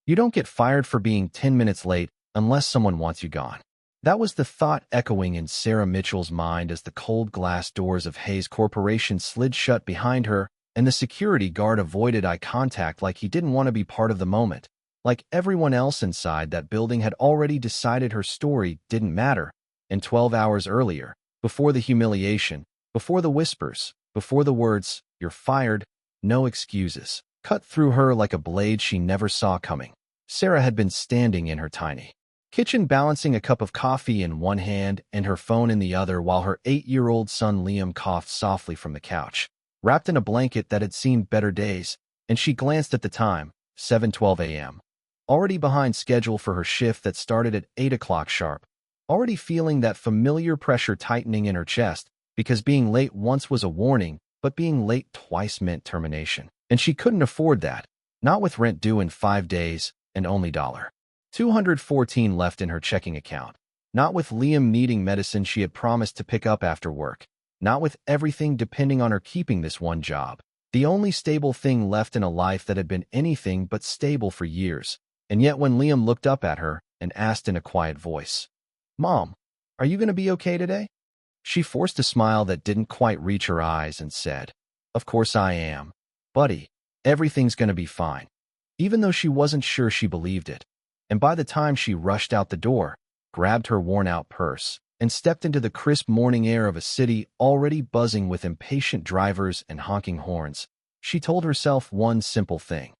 You don't get fired for being 10 minutes late unless someone wants you gone. That was the thought echoing in Sarah Mitchell's mind as the cold glass doors of Hayes Corporation slid shut behind her and the security guard avoided eye contact like he didn't want to be part of the moment. Like everyone else inside that building had already decided her story didn't matter. And 12 hours earlier, before the humiliation, before the whispers, before the words, "You're fired," no excuses, cut through her like a blade she never saw coming. Sarah had been standing in her tiny kitchen balancing a cup of coffee in one hand and her phone in the other while her 8-year-old son Liam coughed softly from the couch, wrapped in a blanket that had seen better days, and she glanced at the time, 7:12 a.m. Already behind schedule for her shift that started at 8 o'clock sharp, already feeling that familiar pressure tightening in her chest because being late once was a warning, but being late twice meant termination. And she couldn't afford that, not with rent due in 5 days and only $214 left in her checking account, not with Liam needing medicine she had promised to pick up after work, not with everything depending on her keeping this one job, the only stable thing left in a life that had been anything but stable for years. And yet when Liam looked up at her and asked in a quiet voice, "Mom, are you going to be okay today?" She forced a smile that didn't quite reach her eyes and said, "Of course I am. Buddy, everything's going to be fine." Even though she wasn't sure she believed it. And by the time she rushed out the door, grabbed her worn-out purse, and stepped into the crisp morning air of a city already buzzing with impatient drivers and honking horns, she told herself one simple thing.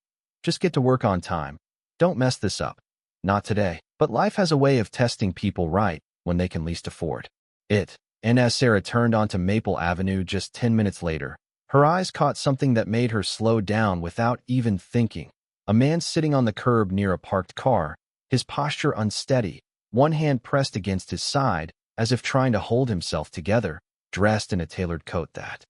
Just get to work on time. Don't mess this up. Not today. But life has a way of testing people right when they can least afford it. And as Sarah turned onto Maple Avenue just 10 minutes later, her eyes caught something that made her slow down without even thinking. A man sitting on the curb near a parked car, his posture unsteady, one hand pressed against his side as if trying to hold himself together, dressed in a tailored coat that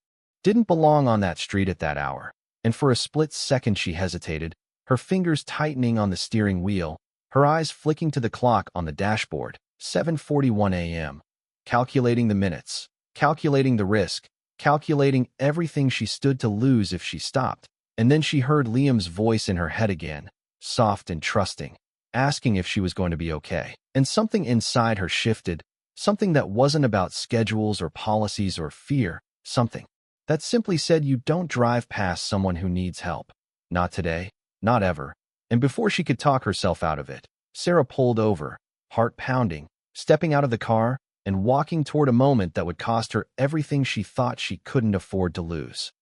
didn't belong on that street at that hour. And for a split second she hesitated, her fingers tightening on the steering wheel, her eyes flicking to the clock on the dashboard, 7:41 a.m., calculating the minutes, calculating the risk, calculating everything she stood to lose if she stopped. And then she heard Liam's voice in her head again, soft and trusting, asking if she was going to be okay. And something inside her shifted, something that wasn't about schedules or policies or fear, something that simply said you don't drive past someone who needs help. Not today, not ever. And before she could talk herself out of it, Sarah pulled over, heart pounding, stepping out of the car and walking toward a moment that would cost her everything she thought she couldn't afford to lose.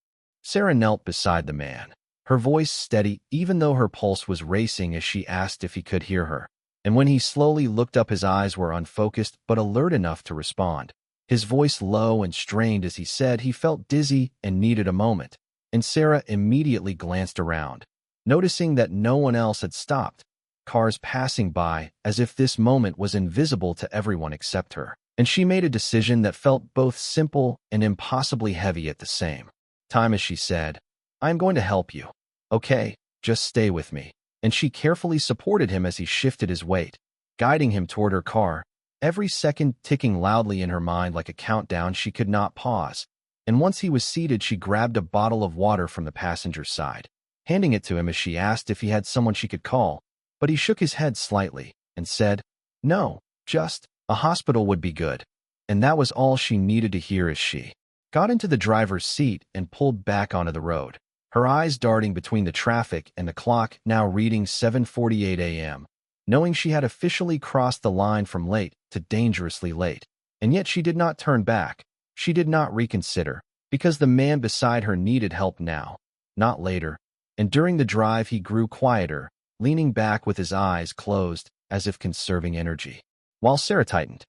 Sarah knelt beside the man, her voice steady even though her pulse was racing as she asked if he could hear her. And when he slowly looked up, his eyes were unfocused but alert enough to respond. His voice low and strained as he said he felt dizzy and needed a moment. And Sarah immediately glanced around, noticing that no one else had stopped, cars passing by as if this moment was invisible to everyone except her. And she made a decision that felt both simple and impossibly heavy at the same time as she said, "I'm going to help you. Okay, just stay with me." And she carefully supported him as he shifted his weight, guiding him toward her car, every second ticking loudly in her mind like a countdown she could not pause. And once he was seated, she grabbed a bottle of water from the passenger's side, handing it to him as she asked if he had someone she could call, but he shook his head slightly and said, "No, just a hospital would be good." And that was all she needed to hear as she got into the driver's seat and pulled back onto the road, her eyes darting between the traffic and the clock now reading 7:48 a.m., knowing she had officially crossed the line from late to dangerously late. And yet she did not turn back. She did not reconsider, because the man beside her needed help now, not later. And during the drive he grew quieter, leaning back with his eyes closed as if conserving energy, while Sarah tightened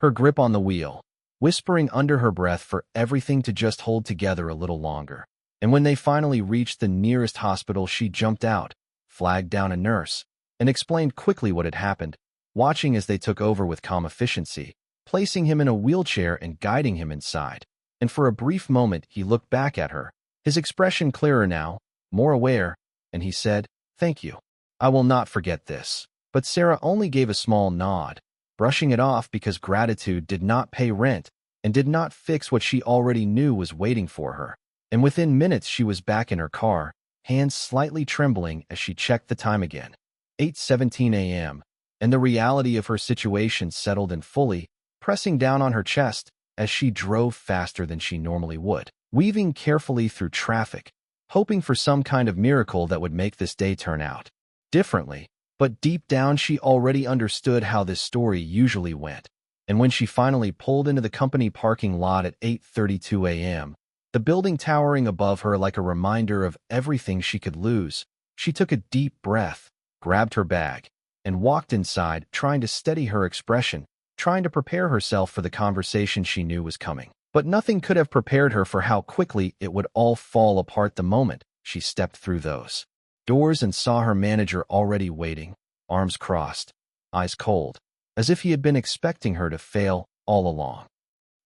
her grip on the wheel, whispering under her breath for everything to just hold together a little longer. And when they finally reached the nearest hospital, she jumped out, flagged down a nurse, and explained quickly what had happened, watching as they took over with calm efficiency, placing him in a wheelchair and guiding him inside. And for a brief moment he looked back at her, his expression clearer now, more aware, and he said, "Thank you. I will not forget this." But Sarah only gave a small nod, brushing it off because gratitude did not pay rent and did not fix what she already knew was waiting for her. And within minutes she was back in her car, hands slightly trembling as she checked the time again. 8:17 a.m., and the reality of her situation settled in fully, pressing down on her chest as she drove faster than she normally would, weaving carefully through traffic, hoping for some kind of miracle that would make this day turn out differently. But deep down, she already understood how this story usually went. And when she finally pulled into the company parking lot at 8:32 a.m., the building towering above her like a reminder of everything she could lose, she took a deep breath, grabbed her bag, and walked inside, trying to steady her expression, trying to prepare herself for the conversation she knew was coming. But nothing could have prepared her for how quickly it would all fall apart the moment she stepped through those doors and saw her manager already waiting, arms crossed, eyes cold, as if he had been expecting her to fail all along.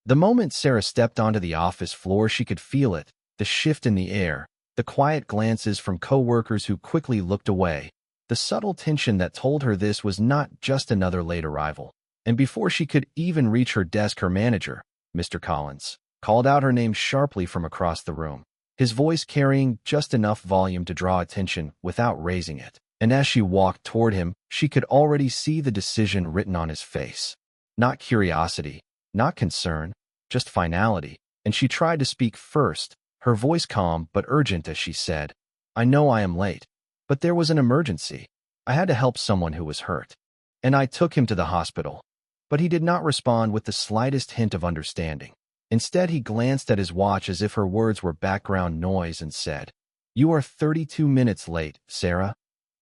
The moment Sarah stepped onto the office floor, she could feel it, the shift in the air, the quiet glances from coworkers who quickly looked away, the subtle tension that told her this was not just another late arrival. And before she could even reach her desk, her manager, Mr. Collins, called out her name sharply from across the room, his voice carrying just enough volume to draw attention without raising it. And as she walked toward him, she could already see the decision written on his face. Not curiosity, not concern, just finality. And she tried to speak first, her voice calm but urgent as she said, "I know I am late, but there was an emergency. I had to help someone who was hurt. And I took him to the hospital." But he did not respond with the slightest hint of understanding. Instead, he glanced at his watch as if her words were background noise and said, "You are 32 minutes late, Sarah,"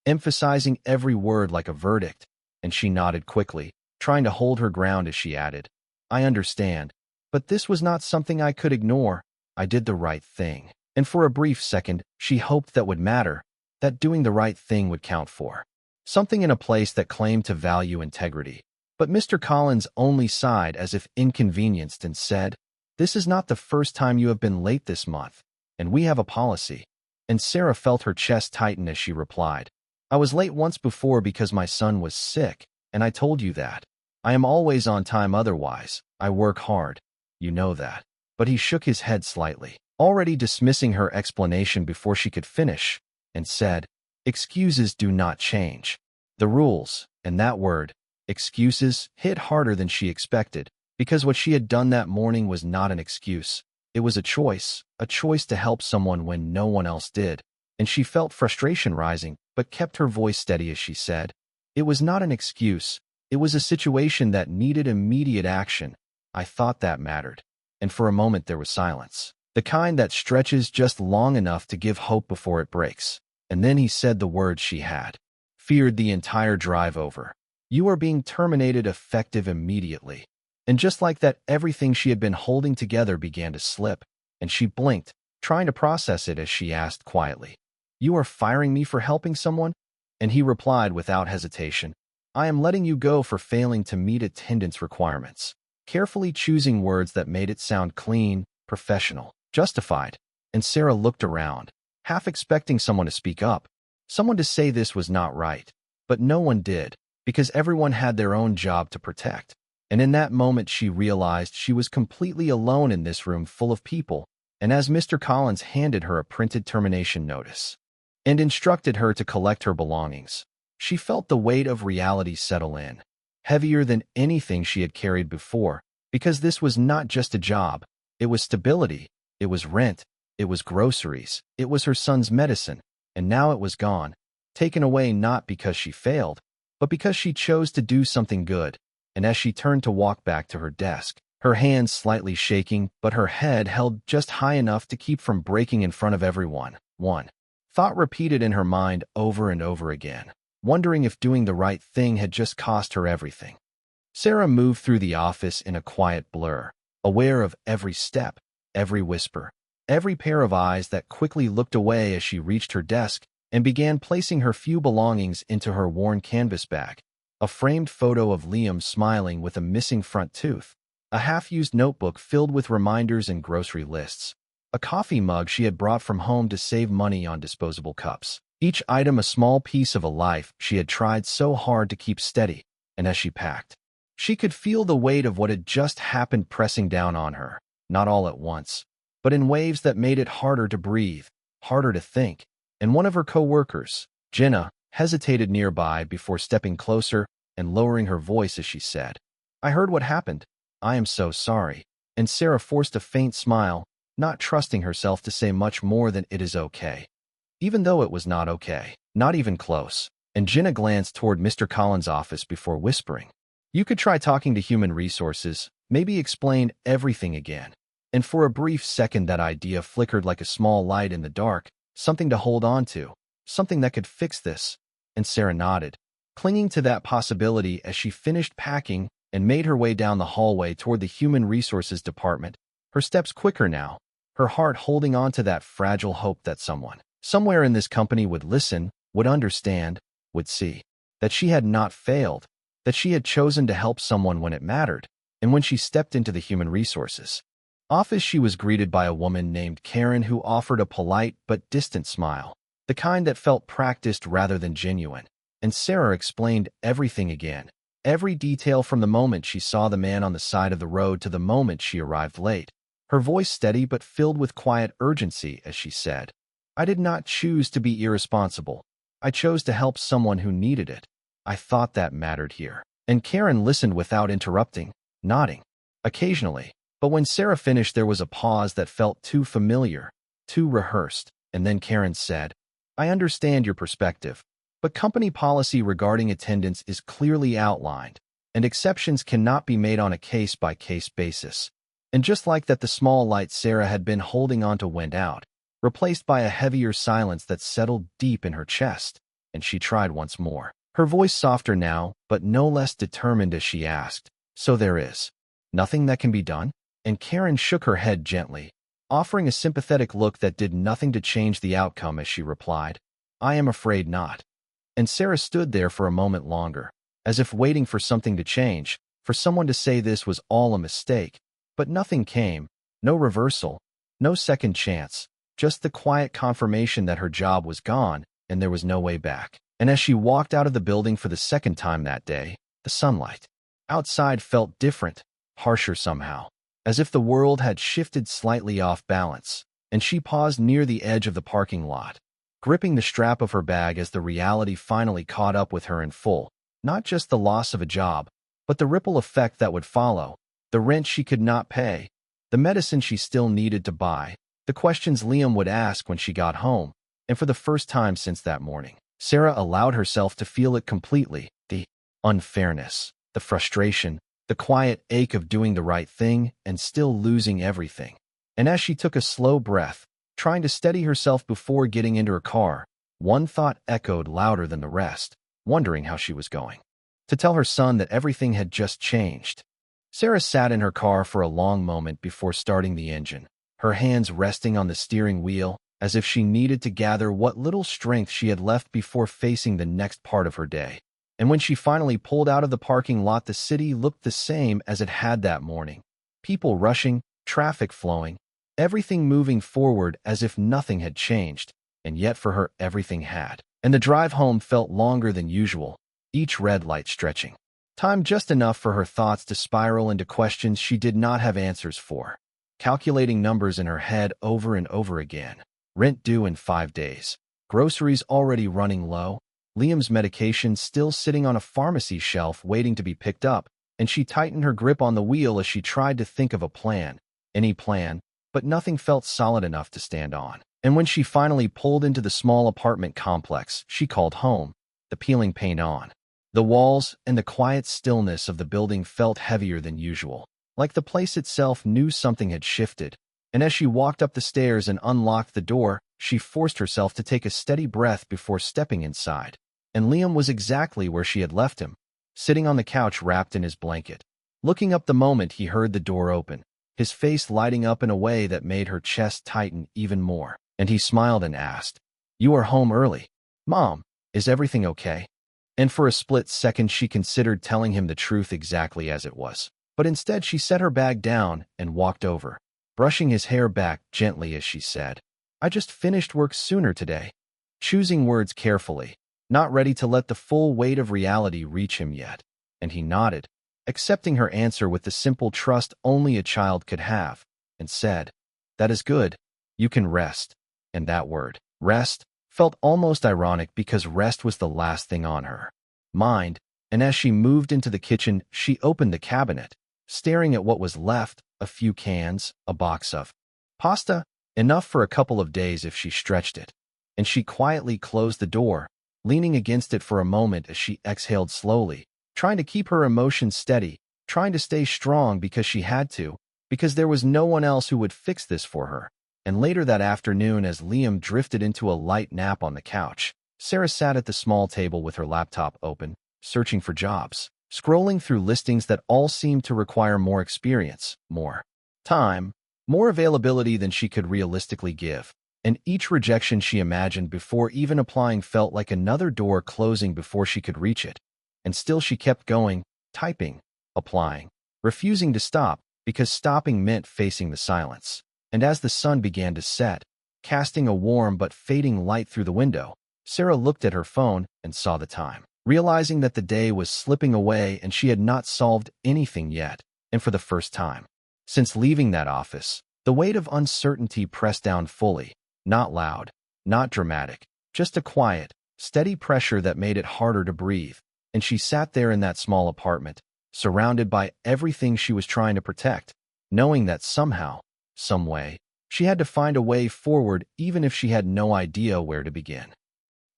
emphasizing every word like a verdict. And she nodded quickly, trying to hold her ground as she added, "I understand, but this was not something I could ignore. I did the right thing." And for a brief second, she hoped that would matter, that doing the right thing would count for something in a place that claimed to value integrity. But Mr. Collins only sighed as if inconvenienced and said, "This is not the first time you have been late this month, and we have a policy." And Sarah felt her chest tighten as she replied, "I was late once before because my son was sick, and I told you that. I am always on time otherwise. I work hard. You know that." But he shook his head slightly, already dismissing her explanation before she could finish, and said, "Excuses do not change the rules." And that word, excuses, hit harder than she expected, because what she had done that morning was not an excuse. It was a choice to help someone when no one else did. And she felt frustration rising, but kept her voice steady as she said, "It was not an excuse. It was a situation that needed immediate action. I thought that mattered." And for a moment there was silence, the kind that stretches just long enough to give hope before it breaks. And then he said the words she had feared the entire drive over. "You are being terminated, effective immediately." And just like that, everything she had been holding together began to slip, and she blinked, trying to process it as she asked quietly, "You are firing me for helping someone?" And he replied without hesitation, "I am letting you go for failing to meet attendance requirements," carefully choosing words that made it sound clean, professional, justified. And Sarah looked around, half expecting someone to speak up, someone to say this was not right. But no one did, because everyone had their own job to protect. And in that moment she realized she was completely alone in this room full of people. And as Mr. Collins handed her a printed termination notice and instructed her to collect her belongings, she felt the weight of reality settle in, heavier than anything she had carried before, because this was not just a job. It was stability, it was rent, it was groceries, it was her son's medicine, and now it was gone, taken away not because she failed, but because she chose to do something good. And as she turned to walk back to her desk, her hands slightly shaking, but her head held just high enough to keep from breaking in front of everyone, one thought repeated in her mind over and over again, wondering if doing the right thing had just cost her everything. Sarah moved through the office in a quiet blur, aware of every step, every whisper, every pair of eyes that quickly looked away as she reached her desk and began placing her few belongings into her worn canvas bag. A framed photo of Liam smiling with a missing front tooth, a half-used notebook filled with reminders and grocery lists, a coffee mug she had brought from home to save money on disposable cups, each item a small piece of a life she had tried so hard to keep steady. And as she packed, she could feel the weight of what had just happened pressing down on her, not all at once, but in waves that made it harder to breathe, harder to think. And one of her co-workers, Jenna, hesitated nearby before stepping closer and lowering her voice as she said, "I heard what happened. I am so sorry." And Sarah forced a faint smile, not trusting herself to say much more than "it is okay." Even though it was not okay, not even close. And Jenna glanced toward Mr. Collins' office before whispering, "You could try talking to human resources, maybe explain everything again." And for a brief second that idea flickered like a small light in the dark, something to hold on to, something that could fix this. And Sarah nodded, clinging to that possibility as she finished packing and made her way down the hallway toward the Human Resources Department, her steps quicker now, her heart holding on to that fragile hope that someone, somewhere in this company would listen, would understand, would see that she had not failed, that she had chosen to help someone when it mattered. And when she stepped into the Human Resources office, she was greeted by a woman named Karen who offered a polite but distant smile, the kind that felt practiced rather than genuine. And Sarah explained everything again, every detail from the moment she saw the man on the side of the road to the moment she arrived late, her voice steady but filled with quiet urgency as she said, "I did not choose to be irresponsible. I chose to help someone who needed it. I thought that mattered here." And Karen listened without interrupting, nodding occasionally. But when Sarah finished, there was a pause that felt too familiar, too rehearsed. And then Karen said, "I understand your perspective, but company policy regarding attendance is clearly outlined, and exceptions cannot be made on a case-by-case basis." And just like that, the small light Sarah had been holding onto went out, replaced by a heavier silence that settled deep in her chest. And she tried once more, her voice softer now, but no less determined as she asked, "So there is nothing that can be done?" And Karen shook her head gently, offering a sympathetic look that did nothing to change the outcome as she replied, "I am afraid not." And Sarah stood there for a moment longer, as if waiting for something to change, for someone to say this was all a mistake. But nothing came, no reversal, no second chance, just the quiet confirmation that her job was gone and there was no way back. And as she walked out of the building for the second time that day, the sunlight outside felt different, harsher somehow, as if the world had shifted slightly off balance. And she paused near the edge of the parking lot, gripping the strap of her bag as the reality finally caught up with her in full. Not just the loss of a job, but the ripple effect that would follow, the rent she could not pay, the medicine she still needed to buy, the questions Liam would ask when she got home. And for the first time since that morning, Sarah allowed herself to feel it completely, the unfairness, the frustration, the quiet ache of doing the right thing and still losing everything. And as she took a slow breath, trying to steady herself before getting into her car, one thought echoed louder than the rest, wondering how she was going to tell her son that everything had just changed. Sarah sat in her car for a long moment before starting the engine, her hands resting on the steering wheel, as if she needed to gather what little strength she had left before facing the next part of her day. And when she finally pulled out of the parking lot, the city looked the same as it had that morning. People rushing, traffic flowing, everything moving forward as if nothing had changed. And yet for her, everything had. And the drive home felt longer than usual, each red light stretching time just enough for her thoughts to spiral into questions she did not have answers for, calculating numbers in her head over and over again. Rent due in 5 days, groceries already running low, Liam's medication still sitting on a pharmacy shelf waiting to be picked up, and she tightened her grip on the wheel as she tried to think of a plan, any plan, but nothing felt solid enough to stand on. And when she finally pulled into the small apartment complex she called home, the peeling paint on the walls and the quiet stillness of the building felt heavier than usual, like the place itself knew something had shifted. And as she walked up the stairs and unlocked the door, she forced herself to take a steady breath before stepping inside. And Liam was exactly where she had left him, sitting on the couch wrapped in his blanket. Looking up the moment he heard the door open, his face lighting up in a way that made her chest tighten even more. And he smiled and asked, "You are home early. Mom, is everything okay?" And for a split second she considered telling him the truth exactly as it was. But instead she set her bag down and walked over, brushing his hair back gently as she said, "I just finished work sooner today," choosing words carefully, not ready to let the full weight of reality reach him yet. And he nodded, accepting her answer with the simple trust only a child could have, and said, "That is good. You can rest." And that word, rest, felt almost ironic because rest was the last thing on her mind, and as she moved into the kitchen, she opened the cabinet, staring at what was left, a few cans, a box of pasta, enough for a couple of days if she stretched it. And she quietly closed the door, leaning against it for a moment as she exhaled slowly, trying to keep her emotions steady, trying to stay strong because she had to, because there was no one else who would fix this for her. And later that afternoon, as Liam drifted into a light nap on the couch, Sarah sat at the small table with her laptop open, searching for jobs, scrolling through listings that all seemed to require more experience, more time, more availability than she could realistically give. And each rejection she imagined before even applying felt like another door closing before she could reach it. And still she kept going, typing, applying, refusing to stop, because stopping meant facing the silence. And as the sun began to set, casting a warm but fading light through the window, Sarah looked at her phone and saw the time, realizing that the day was slipping away and she had not solved anything yet. And for the first time since leaving that office, the weight of uncertainty pressed down fully, not loud, not dramatic, just a quiet, steady pressure that made it harder to breathe. And she sat there in that small apartment, surrounded by everything she was trying to protect, knowing that somehow, some way, she had to find a way forward even if she had no idea where to begin.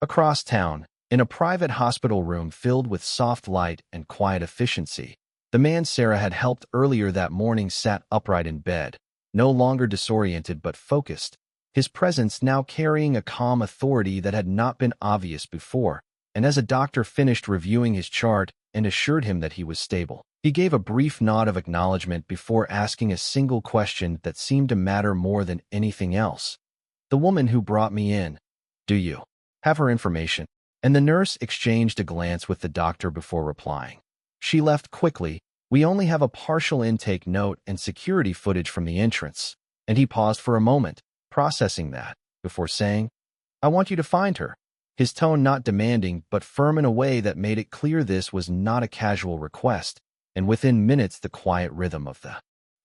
Across town, in a private hospital room filled with soft light and quiet efficiency, the man Sarah had helped earlier that morning sat upright in bed, no longer disoriented but focused, his presence now carrying a calm authority that had not been obvious before. And as a doctor finished reviewing his chart and assured him that he was stable, he gave a brief nod of acknowledgement before asking a single question that seemed to matter more than anything else. "The woman who brought me in, do you have her information?" And the nurse exchanged a glance with the doctor before replying. "She left quickly. We only have a partial intake note and security footage from the entrance." And he paused for a moment, processing that, before saying, "I want you to find her." His tone not demanding but firm in a way that made it clear this was not a casual request. And within minutes the quiet rhythm of the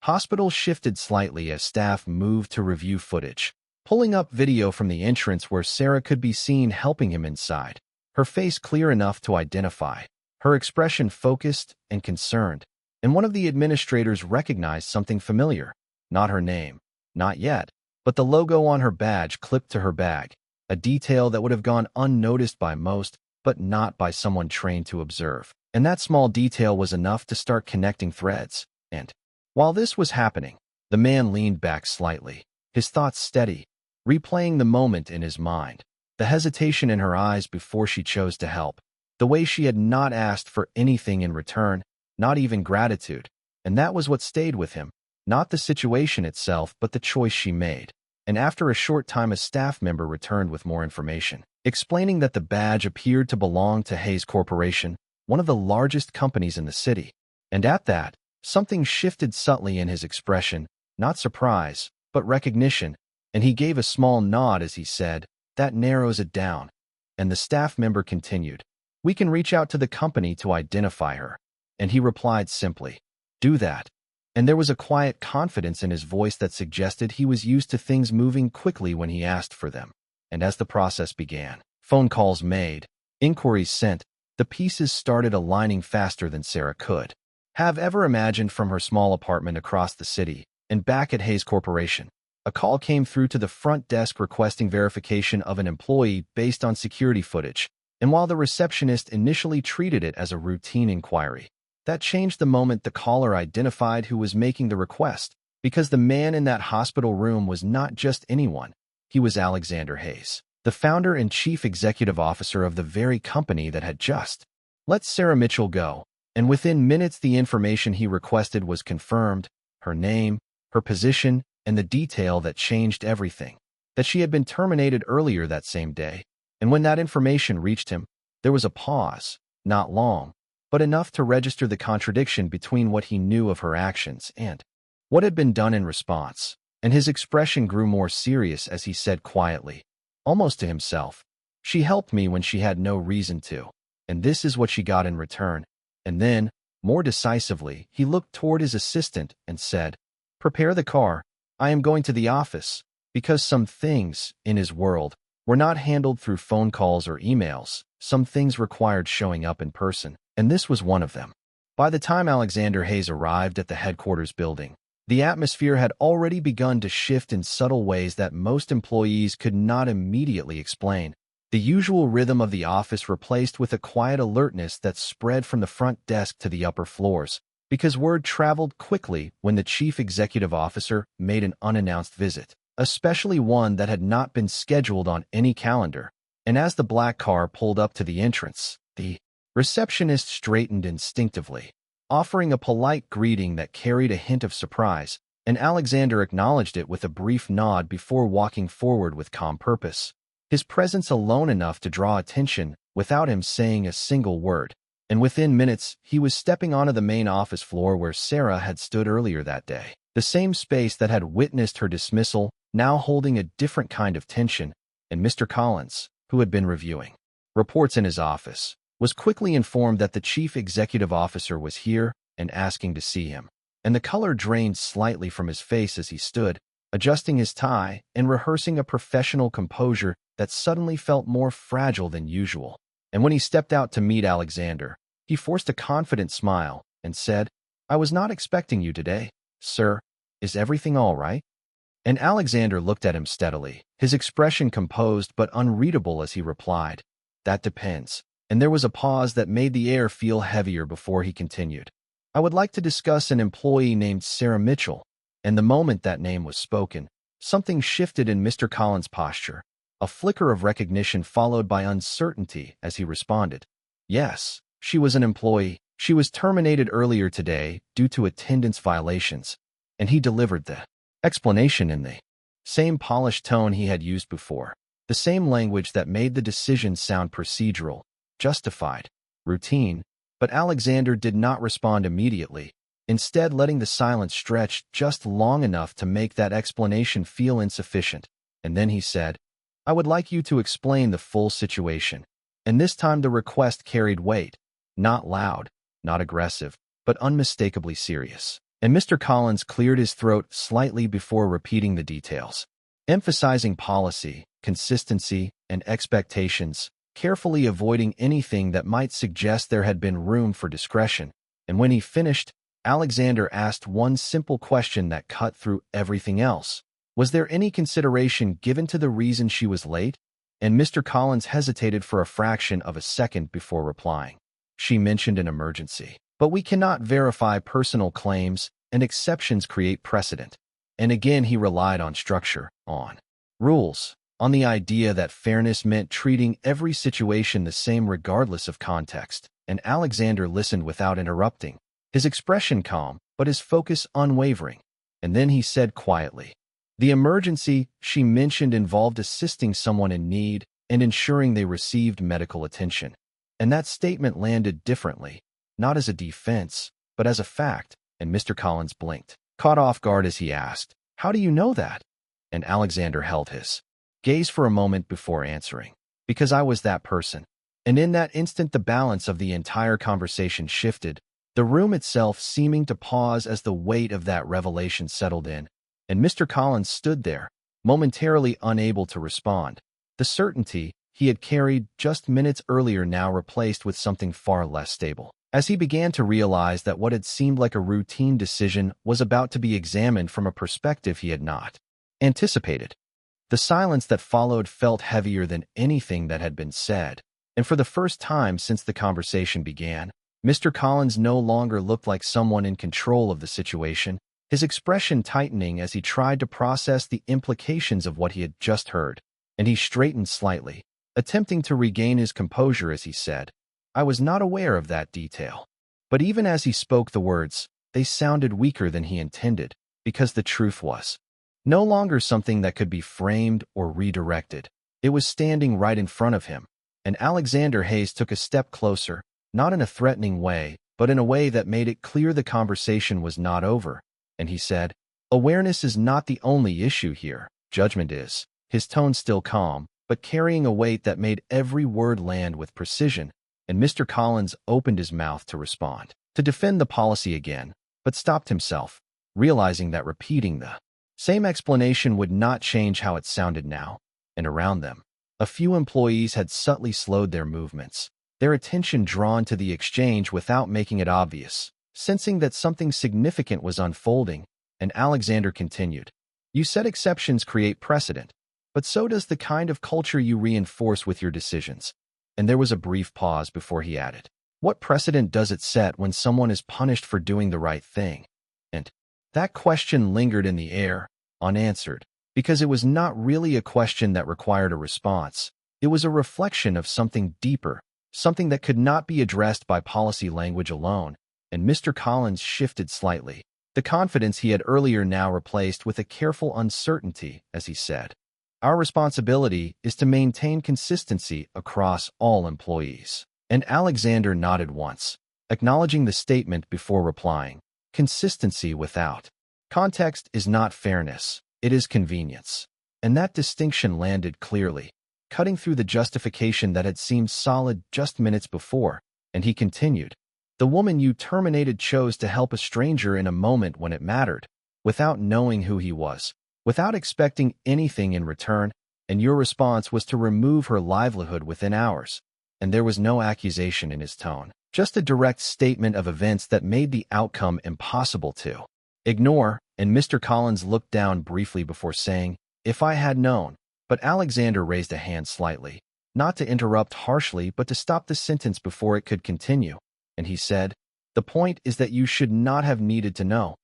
hospital shifted slightly as staff moved to review footage, pulling up video from the entrance where Sarah could be seen helping him inside, her face clear enough to identify, her expression focused and concerned. And one of the administrators recognized something familiar, not her name, not yet, but the logo on her badge clipped to her bag, a detail that would have gone unnoticed by most, but not by someone trained to observe. And that small detail was enough to start connecting threads. And while this was happening, the man leaned back slightly, his thoughts steady, replaying the moment in his mind, the hesitation in her eyes before she chose to help, the way she had not asked for anything in return, not even gratitude. And that was what stayed with him, not the situation itself, but the choice she made. And after a short time, a staff member returned with more information, explaining that the badge appeared to belong to Hayes Corporation, one of the largest companies in the city. And at that, something shifted subtly in his expression, not surprise, but recognition, and he gave a small nod as he said, "That narrows it down." And the staff member continued, "We can reach out to the company to identify her." And he replied simply, "Do that." And there was a quiet confidence in his voice that suggested he was used to things moving quickly when he asked for them. And as the process began, phone calls made, inquiries sent, the pieces started aligning faster than Sarah could have ever imagined. From her small apartment across the city and back at Hayes Corporation, a call came through to the front desk requesting verification of an employee based on security footage. And while the receptionist initially treated it as a routine inquiry, that changed the moment the caller identified who was making the request, because the man in that hospital room was not just anyone. He was Alexander Hayes, the founder and chief executive officer of the very company that had just let Sarah Mitchell go. And within minutes the information he requested was confirmed, her name, her position, and the detail that changed everything, that she had been terminated earlier that same day. And when that information reached him, there was a pause, not long, but enough to register the contradiction between what he knew of her actions and what had been done in response. And his expression grew more serious as he said quietly, almost to himself, "She helped me when she had no reason to, and this is what she got in return." And then, more decisively, he looked toward his assistant and said, "Prepare the car. I am going to the office," because some things in his world were not handled through phone calls or emails. Some things required showing up in person, and this was one of them. By the time Alexander Hayes arrived at the headquarters building, the atmosphere had already begun to shift in subtle ways that most employees could not immediately explain. The usual rhythm of the office replaced with a quiet alertness that spread from the front desk to the upper floors, because word traveled quickly when the chief executive officer made an unannounced visit, especially one that had not been scheduled on any calendar. And as the black car pulled up to the entrance, the receptionist straightened instinctively, offering a polite greeting that carried a hint of surprise, and Alexander acknowledged it with a brief nod before walking forward with calm purpose. His presence alone enough to draw attention without him saying a single word, and within minutes he was stepping onto the main office floor where Sarah had stood earlier that day. The same space that had witnessed her dismissal, now holding a different kind of tension, and Mr. Collins, who had been reviewing reports in his office, was quickly informed that the chief executive officer was here and asking to see him, and the color drained slightly from his face as he stood, adjusting his tie and rehearsing a professional composure that suddenly felt more fragile than usual. And when he stepped out to meet Alexander, he forced a confident smile and said, "I was not expecting you today, sir. Is everything all right?" And Alexander looked at him steadily, his expression composed but unreadable as he replied, "That depends." And there was a pause that made the air feel heavier before he continued, "I would like to discuss an employee named Sarah Mitchell." And the moment that name was spoken, something shifted in Mr. Collins' posture, a flicker of recognition followed by uncertainty as he responded, "Yes, she was an employee. She was terminated earlier today due to attendance violations." And he delivered the explanation in the same polished tone he had used before, the same language that made the decision sound procedural, justified, routine. But Alexander did not respond immediately, instead letting the silence stretch just long enough to make that explanation feel insufficient. And then he said, "I would like you to explain the full situation." And this time the request carried weight, not loud, not aggressive, but unmistakably serious. And Mr. Collins cleared his throat slightly before repeating the details, emphasizing policy, consistency, and expectations, carefully avoiding anything that might suggest there had been room for discretion. And when he finished, Alexander asked one simple question that cut through everything else. Was there any consideration given to the reason she was late? And Mr. Collins hesitated for a fraction of a second before replying. "She mentioned an emergency. But we cannot verify personal claims, and exceptions create precedent." And again he relied on structure, on rules, on the idea that fairness meant treating every situation the same regardless of context. And Alexander listened without interrupting, his expression calm, but his focus unwavering. And then he said quietly, "The emergency she mentioned involved assisting someone in need and ensuring they received medical attention." And that statement landed differently, not as a defense, but as a fact, and Mr. Collins blinked, caught off guard as he asked, "How do you know that?" And Alexander held his gaze for a moment before answering, "Because I was that person." And in that instant the balance of the entire conversation shifted, the room itself seeming to pause as the weight of that revelation settled in, and Mr. Collins stood there, momentarily unable to respond, the certainty he had carried just minutes earlier now replaced with something far less stable, as he began to realize that what had seemed like a routine decision was about to be examined from a perspective he had not anticipated. The silence that followed felt heavier than anything that had been said, and for the first time since the conversation began, Mr. Collins no longer looked like someone in control of the situation, his expression tightening as he tried to process the implications of what he had just heard. And he straightened slightly, attempting to regain his composure as he said, "I was not aware of that detail." But even as he spoke the words, they sounded weaker than he intended, because the truth was no longer something that could be framed or redirected. It was standing right in front of him, and Alexander Hayes took a step closer, not in a threatening way, but in a way that made it clear the conversation was not over. And he said, "Awareness is not the only issue here. Judgment is." His tone still calm, but carrying a weight that made every word land with precision. And Mr. Collins opened his mouth to respond, to defend the policy again, but stopped himself, realizing that repeating the same explanation would not change how it sounded now. And around them, A few employees had subtly slowed their movements, their attention drawn to the exchange without making it obvious. Sensing that something significant was unfolding, and Alexander continued, "You said exceptions create precedent, but so does the kind of culture you reinforce with your decisions." And there was a brief pause before he added, "What precedent does it set when someone is punished for doing the right thing?" And that question lingered in the air, unanswered, because it was not really a question that required a response. It was a reflection of something deeper, something that could not be addressed by policy language alone. And Mr. Collins shifted slightly, the confidence he had earlier now replaced with a careful uncertainty, as he said, "Our responsibility is to maintain consistency across all employees." And Alexander nodded once, acknowledging the statement before replying, "Consistency without context is not fairness, it is convenience." And that distinction landed clearly, cutting through the justification that had seemed solid just minutes before, and he continued, "The woman you terminated chose to help a stranger in a moment when it mattered, without knowing who he was, without expecting anything in return, and your response was to remove her livelihood within hours." And there was no accusation in his tone, just a direct statement of events that made the outcome impossible to ignore. And Mr. Collins looked down briefly before saying, "If I had known." But Alexander raised a hand slightly, not to interrupt harshly but to stop the sentence before it could continue. And he said, "The point is that you should not have needed to know."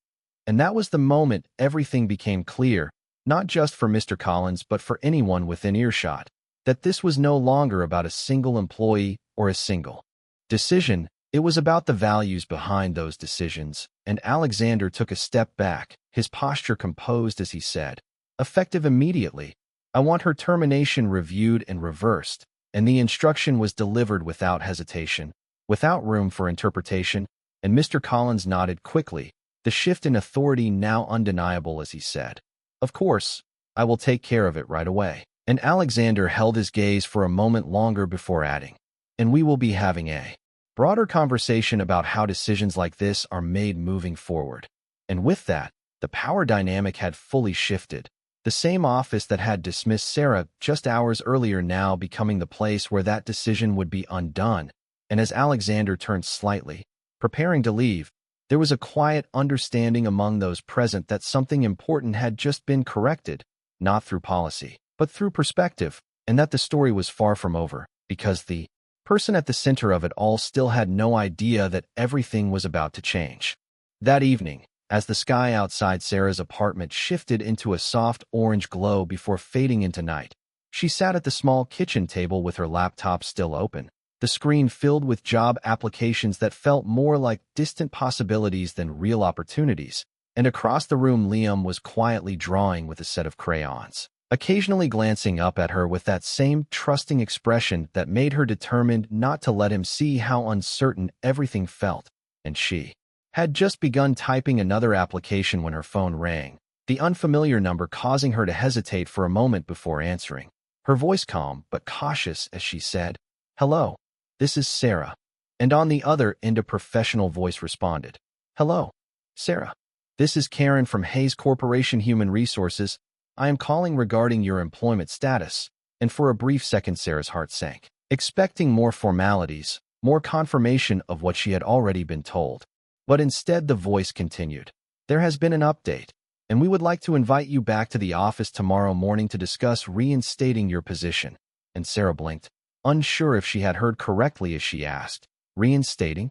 And that was the moment everything became clear, not just for Mr. Collins but for anyone within earshot, that this was no longer about a single employee or a single decision. It was about the values behind those decisions. And Alexander took a step back, his posture composed as he said, "Effective immediately. I want her termination reviewed and reversed." And the instruction was delivered without hesitation, without room for interpretation. And Mr. Collins nodded quickly, the shift in authority now undeniable, as he said, "Of course, I will take care of it right away." And Alexander held his gaze for a moment longer before adding, "And we will be having a broader conversation about how decisions like this are made moving forward." And with that, the power dynamic had fully shifted. The same office that had dismissed Sarah just hours earlier now becoming the place where that decision would be undone. And as Alexander turned slightly, preparing to leave, there was a quiet understanding among those present that something important had just been corrected, not through policy, but through perspective, and that the story was far from over, because the person at the center of it all still had no idea that everything was about to change. That evening, as the sky outside Sarah's apartment shifted into a soft orange glow before fading into night, she sat at the small kitchen table with her laptop still open, the screen filled with job applications that felt more like distant possibilities than real opportunities. And across the room, Liam was quietly drawing with a set of crayons, occasionally glancing up at her with that same trusting expression that made her determined not to let him see how uncertain everything felt. And she had just begun typing another application when her phone rang, the unfamiliar number causing her to hesitate for a moment before answering, her voice calm but cautious as she said, "Hello, this is Sarah." And on the other end, a professional voice responded, "Hello, Sarah. This is Karen from Hayes Corporation Human Resources. I am calling regarding your employment status." And for a brief second, Sarah's heart sank, expecting more formalities, more confirmation of what she had already been told. But instead the voice continued, "There has been an update, and we would like to invite you back to the office tomorrow morning to discuss reinstating your position." And Sarah blinked, unsure if she had heard correctly as she asked, "Reinstating?"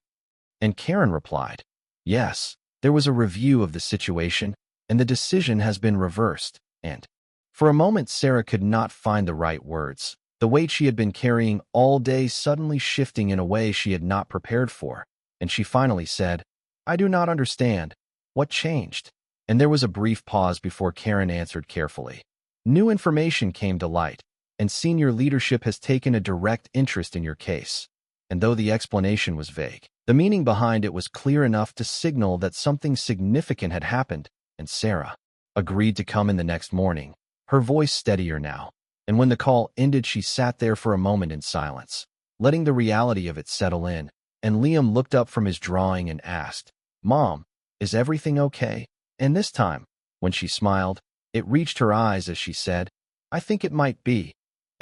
And Karen replied, "Yes, there was a review of the situation, and the decision has been reversed." And for a moment Sarah could not find the right words, the weight she had been carrying all day suddenly shifting in a way she had not prepared for. And she finally said, "I do not understand. What changed?" And there was a brief pause before Karen answered carefully, "New information came to light, and senior leadership has taken a direct interest in your case." And though the explanation was vague, the meaning behind it was clear enough to signal that something significant had happened. And Sarah agreed to come in the next morning, her voice steadier now. And when the call ended, she sat there for a moment in silence, letting the reality of it settle in. And Liam looked up from his drawing and asked, "Mom, is everything okay?" And this time, when she smiled, it reached her eyes as she said, "I think it might be."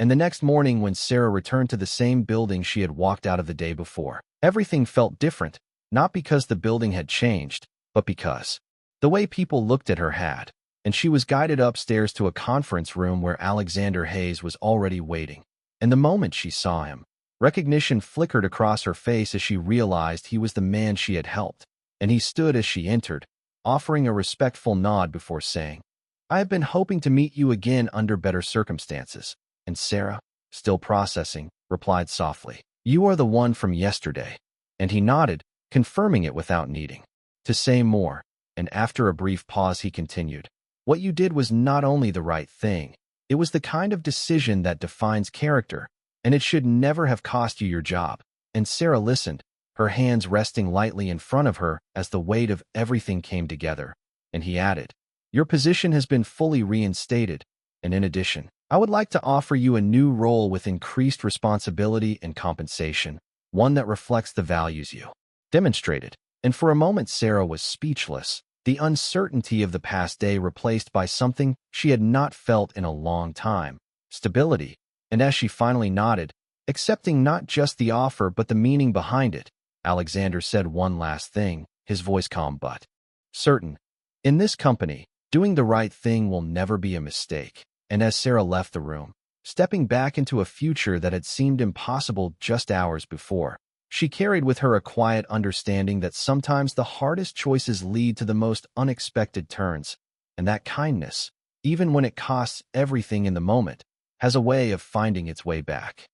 And the next morning, when Sarah returned to the same building she had walked out of the day before, everything felt different, not because the building had changed, but because the way people looked at her had. And she was guided upstairs to a conference room where Alexander Hayes was already waiting. And the moment she saw him, recognition flickered across her face as she realized he was the man she had helped. And he stood as she entered, offering a respectful nod before saying, "I have been hoping to meet you again under better circumstances." And Sarah, still processing, replied softly, "You are the one from yesterday." And he nodded, confirming it without needing to say more. And after a brief pause, he continued, "What you did was not only the right thing, it was the kind of decision that defines character, and it should never have cost you your job." And Sarah listened, her hands resting lightly in front of her as the weight of everything came together. And he added, "Your position has been fully reinstated, and in addition, I would like to offer you a new role with increased responsibility and compensation, one that reflects the values you demonstrated." And for a moment, Sarah was speechless, the uncertainty of the past day replaced by something she had not felt in a long time, stability. And as she finally nodded, accepting not just the offer but the meaning behind it, Alexander said one last thing, his voice calm but certain. "In this company, doing the right thing will never be a mistake." And as Sarah left the room, stepping back into a future that had seemed impossible just hours before, she carried with her a quiet understanding that sometimes the hardest choices lead to the most unexpected turns, and that kindness, even when it costs everything in the moment, has a way of finding its way back.